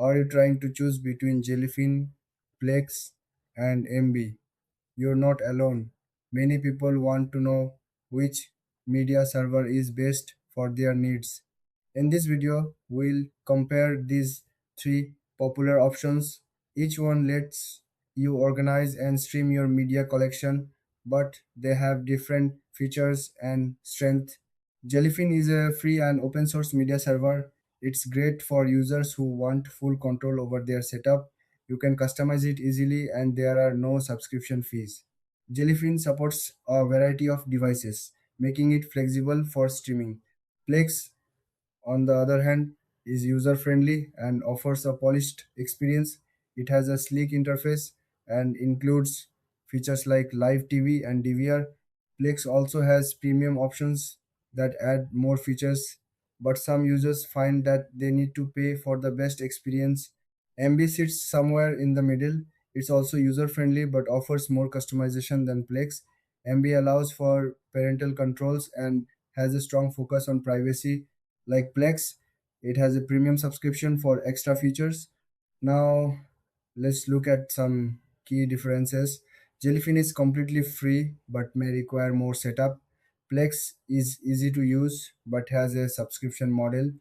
Are you trying to choose between Jellyfin, Plex, and Emby? You're not alone. Many people want to know which media server is best for their needs. In this video, we'll compare these three popular options. Each one lets you organize and stream your media collection, but they have different features and strength. Jellyfin is a free and open source media server. It's great for users who want full control over their setup. You can customize it easily and there are no subscription fees. Jellyfin supports a variety of devices, making it flexible for streaming. Plex, on the other hand, is user friendly and offers a polished experience. It has a sleek interface and includes features like live TV and DVR. Plex also has premium options that add more features, but some users find that they need to pay for the best experience. MB sits somewhere in the middle. It's also user friendly but offers more customization than Plex. MB allows for parental controls and has a strong focus on privacy. Like Plex, it has a premium subscription for extra features. Now, let's look at some key differences. Jellyfin is completely free but may require more setup. Plex is easy to use but has a subscription model.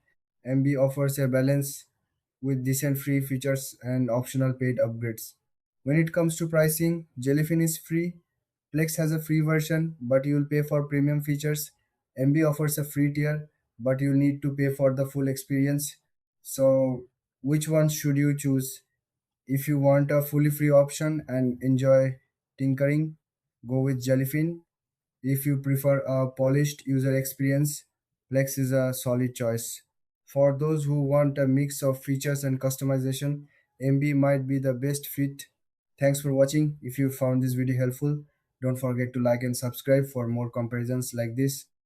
MB offers a balance with decent free features and optional paid upgrades. When it comes to pricing, Jellyfin is free. Plex has a free version, but you'll pay for premium features. MB offers a free tier, but you'll need to pay for the full experience. So, which one should you choose? If you want a fully free option and enjoy tinkering, go with Jellyfin. If you prefer a polished user experience, Plex is a solid choice. For those who want a mix of features and customization, MB might be the best fit. Thanks for watching. If you found this video helpful, don't forget to like and subscribe for more comparisons like this.